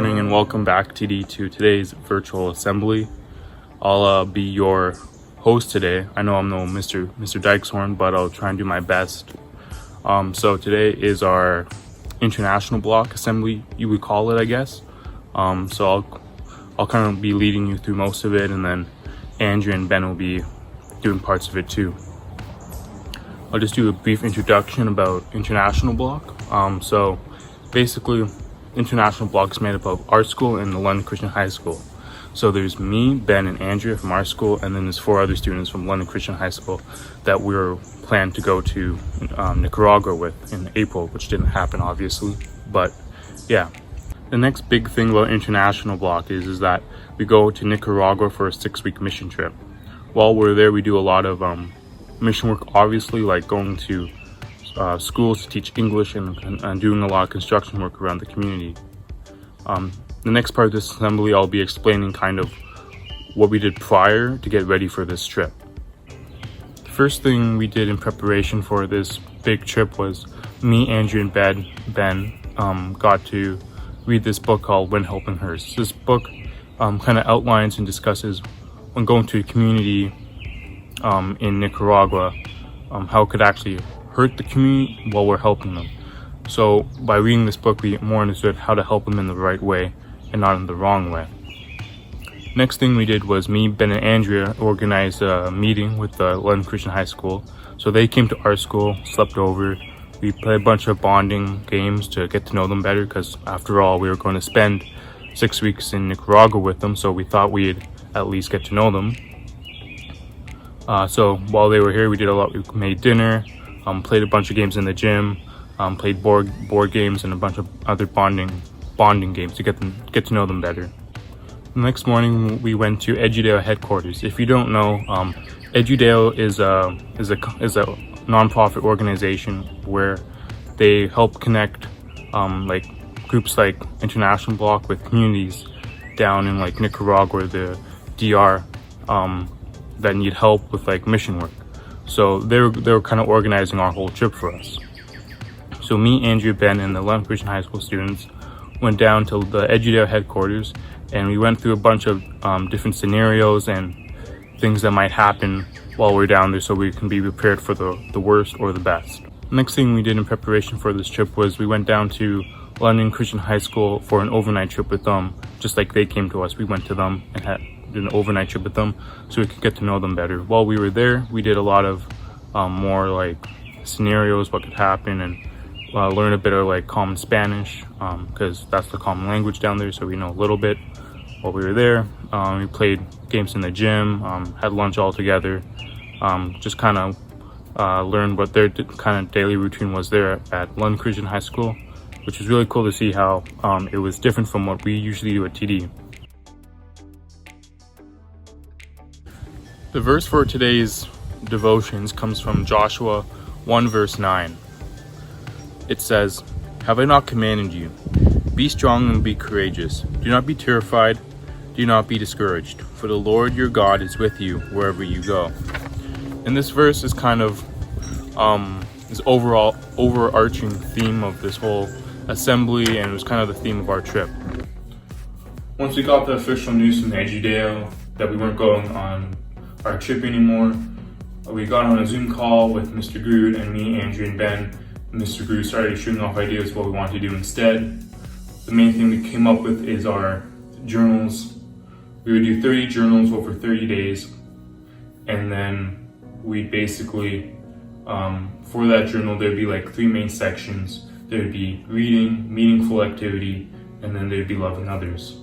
morning and welcome back to today's virtual assembly. I'll be your host today. I know I'm no Mr. Dykeshorn, but I'll try and do my best. So today is our international block assembly, you would call it, I guess. So I'll kind of be leading you through most of it, and then Andrea and Ben will be doing parts of it too. I'll just do a brief introduction about international block. So basically, international block is made up of our school and the London Christian High School. So there's me, Ben, and Andrea from our school, and then there's 4 other students from London Christian High School that we're planned to go to Nicaragua with in April, which didn't happen obviously. But yeah, the next big thing about international block is that we go to Nicaragua for a 6-week mission trip. While we're there, we do a lot of mission work, obviously, like going to schools to teach English and doing a lot of construction work around the community. The next part of this assembly, I'll be explaining kind of what we did prior to get ready for this trip. The first thing we did in preparation for this big trip was me, Andrew, and Ben got to read this book called When Helping Hurts. This book kind of outlines and discusses when going to a community in Nicaragua, how it could actually hurt the community while we're helping them. So by reading this book, we more understood how to help them in the right way and not in the wrong way. Next thing we did was me, Ben, and Andrea organized a meeting with the London Christian High School. So they came to our school, slept over. We played a bunch of bonding games to get to know them better, because after all, we were going to spend 6 weeks in Nicaragua with them, so we thought we'd at least get to know them. So while they were here, we did a lot. We made dinner, played a bunch of games in the gym, played board games and a bunch of other bonding games to get to know them better. The next morning, we went to Edudale headquarters. If you don't know, Edudale is a non-profit organization where they help connect like groups like International Block with communities down in like Nicaragua, the DR, that need help with like mission work. So they were kind of organizing our whole trip for us. So me, Andrew, Ben, and the London Christian High School students went down to the Edudale headquarters, and we went through a bunch of different scenarios and things that might happen while we're down there, so we can be prepared for the worst or the best. Next thing we did in preparation for this trip was we went down to London Christian High School for an overnight trip with them. Just like they came to us, we went to them and did an overnight trip with them so we could get to know them better. While we were there, we did a lot of more like scenarios, what could happen, and learn a bit of like common Spanish, because that's the common language down there, so we know a little bit. While we were there, we played games in the gym, had lunch all together, just kind of learned what their kind of daily routine was there at London Christian High School, which was really cool to see how it was different from what we usually do at TD. The verse for today's devotions comes from Joshua 1 verse 9. It says, "Have I not commanded you? Be strong and be courageous. Do not be terrified. Do not be discouraged. For the Lord your God is with you wherever you go." And this verse is kind of this overall overarching theme of this whole assembly, and it was kind of the theme of our trip. Once we got the official news from Edudale that we weren't going on our trip anymore, we got on a Zoom call with Mr. Groot and me, Andrew, and Ben. Mr. Groot started shooting off ideas of what we wanted to do instead. The main thing we came up with is our journals. We would do 30 journals over 30 days, and then we basically, for that journal, there'd be like 3 main sections. There'd be reading, meaningful activity, and then there'd be loving others.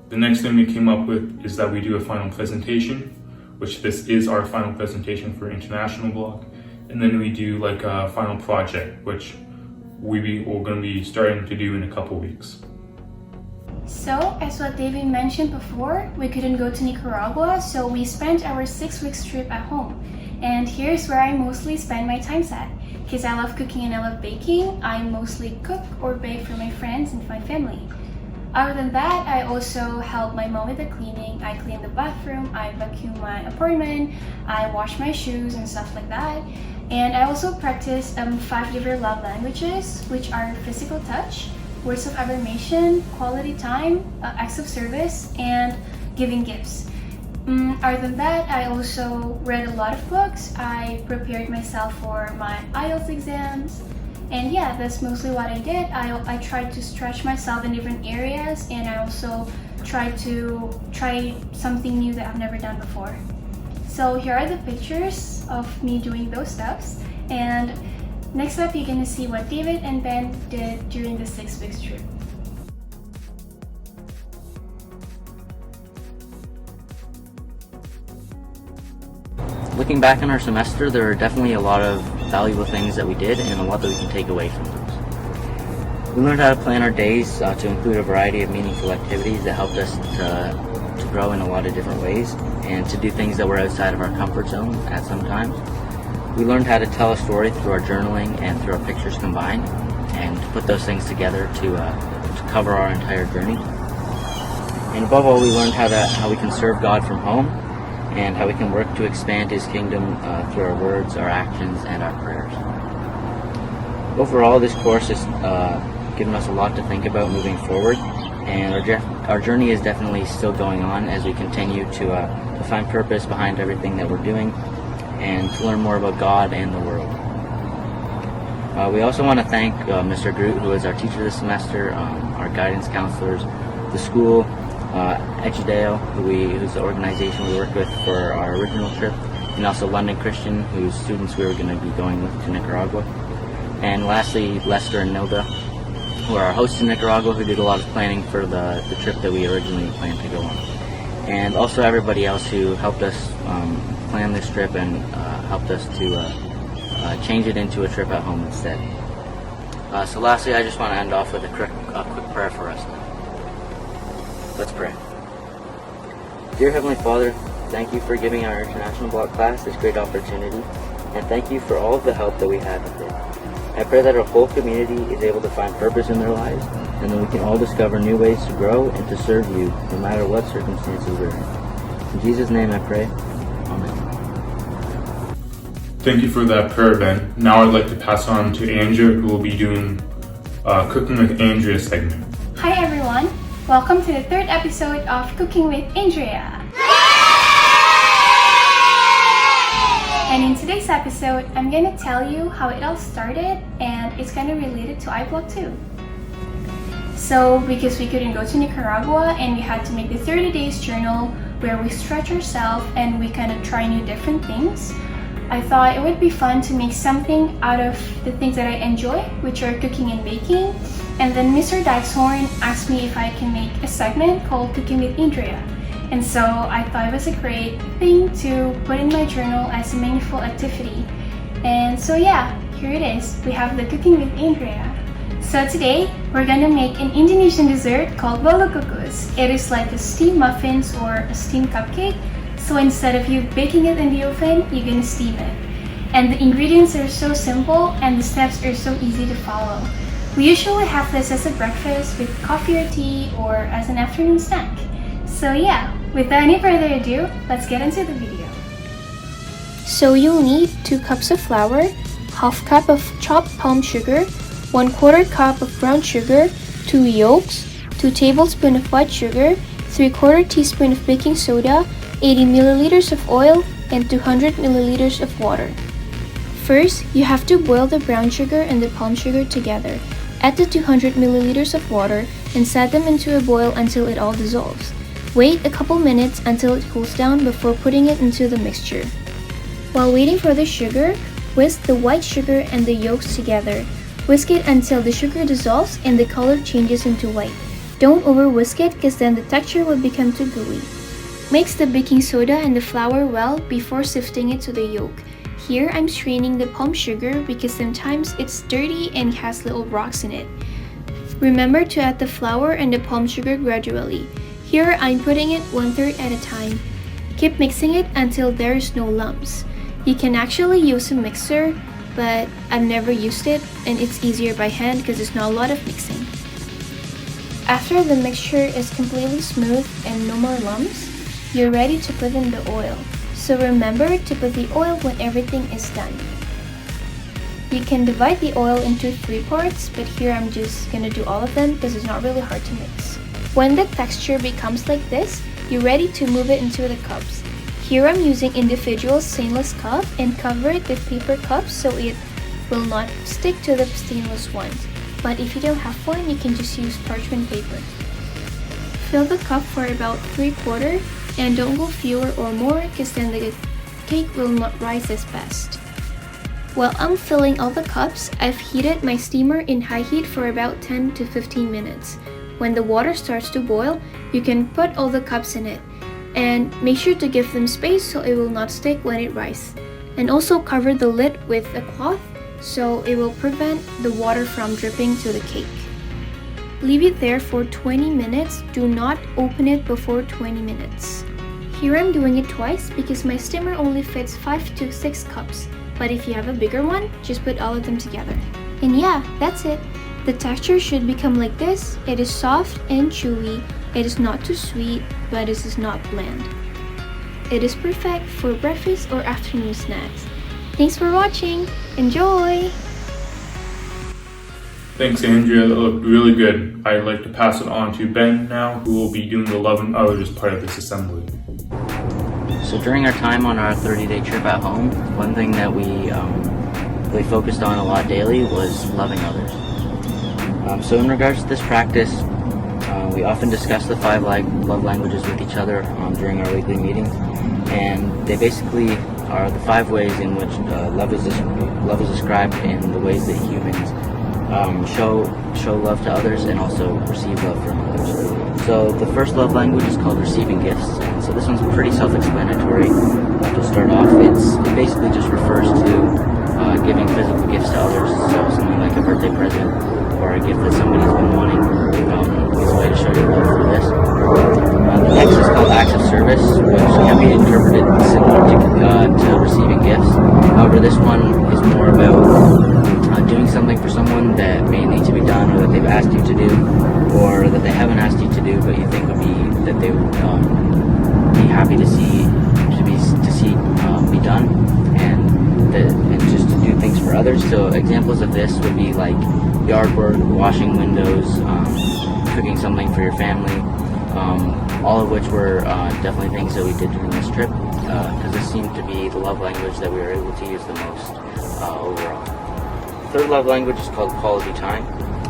The next thing we came up with is that we do a final presentation, which this is our final presentation for International Block. And then we do like a final project, which we're going to be starting to do in a couple weeks. So, as what David mentioned before, we couldn't go to Nicaragua, so we spent our 6 weeks trip at home. And here's where I mostly spend my time at. Because I love cooking and I love baking, I mostly cook or bake for my friends and my family. Other than that, I also help my mom with the cleaning. I clean the bathroom, I vacuum my apartment, I wash my shoes and stuff like that. And I also practice 5 different love languages, which are physical touch, words of affirmation, quality time, acts of service, and giving gifts. Other than that, I also read a lot of books. I prepared myself for my IELTS exams. And yeah, that's mostly what I did. I tried to stretch myself in different areas, and I also tried to try something new that I've never done before. So here are the pictures of me doing those steps. And next up, you're gonna see what David and Ben did during the 6 weeks trip. Looking back on our semester, there are definitely a lot of valuable things that we did and a lot that we can take away from those. We learned how to plan our days to include a variety of meaningful activities that helped us to grow in a lot of different ways and to do things that were outside of our comfort zone at some times. We learned how to tell a story through our journaling and through our pictures combined, and to put those things together to cover our entire journey. And above all, we learned how we can serve God from home, and how we can work to expand His kingdom through our words, our actions, and our prayers. Overall, this course has given us a lot to think about moving forward, and our journey is definitely still going on as we continue to find purpose behind everything that we're doing, and to learn more about God and the world. We also want to thank Mr. Groot, who is our teacher this semester, our guidance counselors, the school, Ejidale, who's the organization we worked with for our original trip, and also London Christian, whose students we were going to be going with to Nicaragua. And lastly, Lester and Nilda, who are our hosts in Nicaragua, who did a lot of planning for the trip that we originally planned to go on. And also everybody else who helped us plan this trip and helped us to change it into a trip at home instead. So lastly, I just want to end off with a quick prayer for us. Let's pray. Dear Heavenly Father, thank you for giving our International Block class this great opportunity, and thank you for all of the help that we had with it. I pray that our whole community is able to find purpose in their lives, and that we can all discover new ways to grow and to serve you, no matter what circumstances we're in. In Jesus' name I pray. Amen. Thank you for that prayer, Ben. Now I'd like to pass on to Andrea, who will be doing Cooking with Andrea segment. Hi everyone! Welcome to the 3rd episode of Cooking with Andrea. And in today's episode, I'm gonna tell you how it all started, and it's kind of related to iBlock too. So, because we couldn't go to Nicaragua and we had to make the 30 days journal where we stretch ourselves and we kind of try new different things, I thought it would be fun to make something out of the things that I enjoy, which are cooking and baking. And then Mr. Dykeshorn asked me if I can make a segment called Cooking with Andrea. And so I thought it was a great thing to put in my journal as a meaningful activity. And so yeah, here it is. We have the Cooking with Andrea. So today, we're gonna make an Indonesian dessert called bolu kukus. It is like a steamed muffins or a steamed cupcake. So instead of you baking it in the oven, you're gonna steam it. And the ingredients are so simple and the steps are so easy to follow. We usually have this as a breakfast with coffee or tea or as an afternoon snack. So yeah, without any further ado, let's get into the video. So you'll need 2 cups of flour, half cup of chopped palm sugar, 1/4 cup of brown sugar, 2 yolks, 2 tablespoons of white sugar, 3/4 teaspoon of baking soda, 80 milliliters of oil, and 200 milliliters of water. First, you have to boil the brown sugar and the palm sugar together. Add the 200 milliliters of water and set them into a boil until it all dissolves. Wait a couple minutes until it cools down before putting it into the mixture. While waiting for the sugar, whisk the white sugar and the yolks together. Whisk it until the sugar dissolves and the color changes into white. Don't over whisk it because then the texture will become too gooey. Mix the baking soda and the flour well before sifting it to the yolk. Here I'm straining the palm sugar because sometimes it's dirty and has little rocks in it. Remember to add the flour and the palm sugar gradually. Here I'm putting it 1/3 at a time. Keep mixing it until there is no lumps. You can actually use a mixer, but I've never used it and it's easier by hand because there's not a lot of mixing. After the mixture is completely smooth and no more lumps, you're ready to put in the oil. So remember to put the oil when everything is done. You can divide the oil into 3 parts, but here I'm just gonna do all of them because it's not really hard to mix. When the texture becomes like this, you're ready to move it into the cups. Here I'm using individual stainless cup and cover it with paper cups so it will not stick to the stainless ones. But if you don't have one, you can just use parchment paper. Fill the cup for about 3/4 and don't go fewer or more because then the cake will not rise as fast. While I'm filling all the cups, I've heated my steamer in high heat for about 10 to 15 minutes. When the water starts to boil, you can put all the cups in it. And make sure to give them space so it will not stick when it rises. And also cover the lid with a cloth so it will prevent the water from dripping to the cake. Leave it there for 20 minutes. Do not open it before 20 minutes. Here I'm doing it twice because my steamer only fits 5 to 6 cups. But if you have a bigger one, just put all of them together. And yeah, that's it. The texture should become like this. It is soft and chewy. It is not too sweet, but it is not bland. It is perfect for breakfast or afternoon snacks. Thanks for watching. Enjoy! Thanks, Andrea. That looked really good. I'd like to pass it on to Ben now, who will be doing the loving others as part of this assembly. So during our time on our 30-day trip at home, one thing that we really focused on a lot daily was loving others. So in regards to this practice, we often discuss the 5 love languages with each other during our weekly meetings, and they basically are the 5 ways in which love is described in the ways that humans show love to others and also receive love from others. So the first love language is called receiving gifts, and so this one's pretty self-explanatory. To start off, it basically just refers to giving physical gifts to others, so something like a birthday present or a gift that somebody's been wanting. It's a way to show your love for this. The next is called acts of service, which can be interpreted similar to receiving gifts. However, this one is more about doing something for someone that may need to be done, or that they've asked you to do, or that they haven't asked you to do, but you think that they would be happy to see be done, and just to do things for others. So examples of this would be like yard work, washing windows, cooking something for your family, all of which were definitely things that we did during this trip, because this seemed to be the love language that we were able to use the most overall. The third love language is called quality time,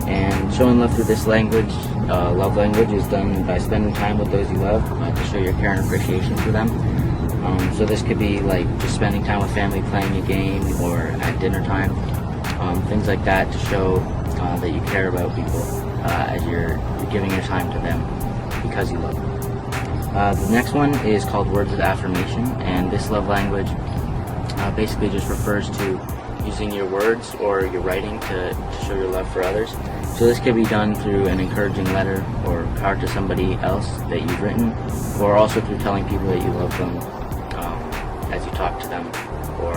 and showing love through this love language is done by spending time with those you love to show your care and appreciation for them. So this could be like just spending time with family, playing a game, or at dinner time, things like that to show that you care about people as you're giving your time to them because you love them. The next one is called words of affirmation, and this love language basically just refers to using your words or your writing to show your love for others. So this can be done through an encouraging letter or card to somebody else that you've written, or also through telling people that you love them as you talk to them or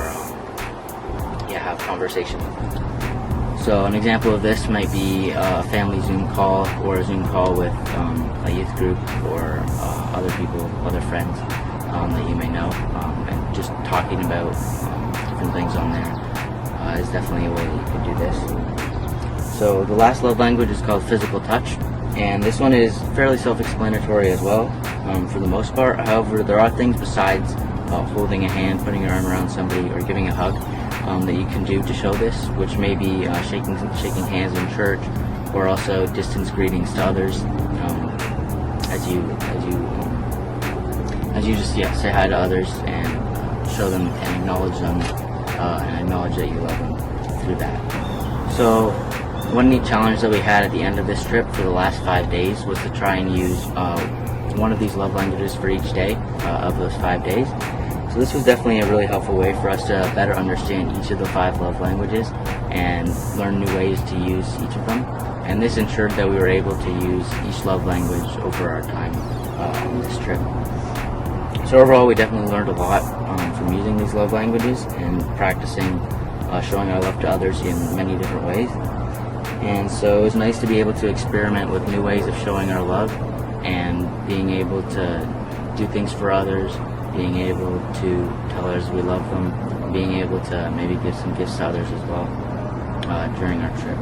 have conversation with them. So an example of this might be a family Zoom call or a Zoom call with a youth group or other people, other friends that you may know, and just talking about different things on there is definitely a way that you can do this. So the last love language is called physical touch, and this one is fairly self-explanatory as well for the most part. However, there are things besides holding a hand, putting your arm around somebody, or giving a hug that you can do to show this, which may be shaking hands in church, or also distance greetings to others as you just say hi to others and show them and acknowledge them and acknowledge that you love them through that. So one neat challenge that we had at the end of this trip for the last 5 days was to try and use one of these love languages for each day of those 5 days. So this was definitely a really helpful way for us to better understand each of the 5 love languages and learn new ways to use each of them. And this ensured that we were able to use each love language over our time on this trip. So overall, we definitely learned a lot from using these love languages and practicing showing our love to others in many different ways. And so it was nice to be able to experiment with new ways of showing our love and being able to do things for others, being able to tell others we love them, being able to maybe give some gifts to others as well. during our trip.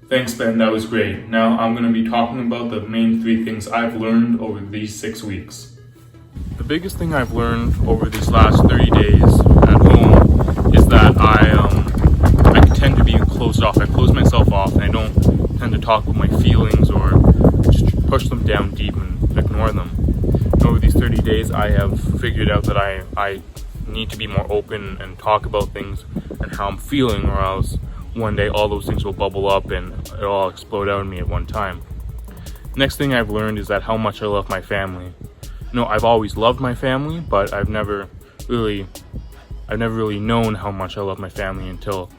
Thanks, Ben. That was great. Now I'm going to be talking about the main 3 things I've learned over these 6 weeks. The biggest thing I've learned over these last 30 days at home is that I tend to be closed off. I close myself off, and I don't tend to talk about my feelings or just push them down deep and ignore them. And over these 30 days, I have figured out that I need to be more open and talk about things and how I'm feeling, or else one day all those things will bubble up and it'll all explode out of me at one time. Next thing I've learned is that how much I love my family. I've always loved my family, but I've never really known how much I love my family until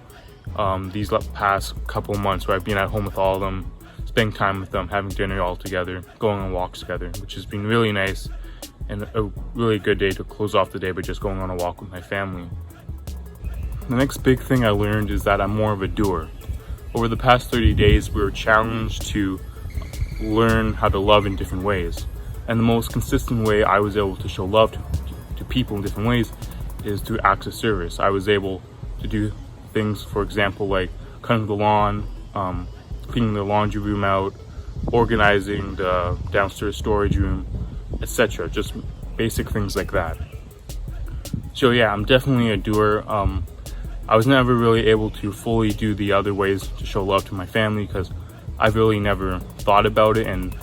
these past couple months, where I've been at home with all of them, spending time with them, having dinner all together, going on walks together, which has been really nice and a really good day to close off the day by just going on a walk with my family. The next big thing I learned is that I'm more of a doer. Over the past 30 days, we were challenged to learn how to love in different ways. And the most consistent way I was able to show love to people in different ways is through acts of service. I was able to do things, for example, like cutting the lawn, cleaning the laundry room out, organizing the downstairs storage room, etc. Just basic things like that. So yeah, I'm definitely a doer. I was never really able to fully do the other ways to show love to my family because I've really never thought about it, and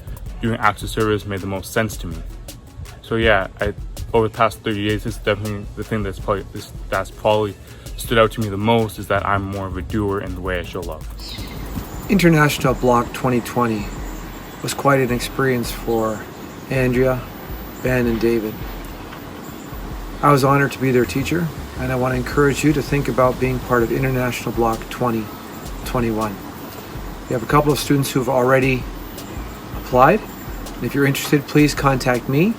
doing acts of service made the most sense to me. So yeah, over the past 30 days, this is definitely the thing that's probably stood out to me the most, is that I'm more of a doer in the way I show love. International Block 2020 was quite an experience for Andrea, Ben, and David. I was honored to be their teacher, and I want to encourage you to think about being part of International Block 2021. We have a couple of students who have already applied, and if you're interested, please contact me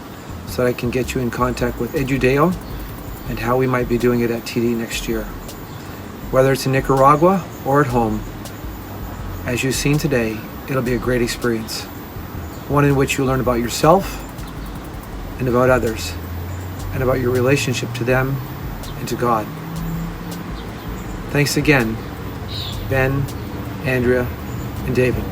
so that I can get you in contact with EduDeo and how we might be doing it at TD next year. Whether it's in Nicaragua or at home, as you've seen today, it'll be a great experience. One in which you learn about yourself and about others, and about your relationship to them and to God. Thanks again, Ben, Andrea, and David.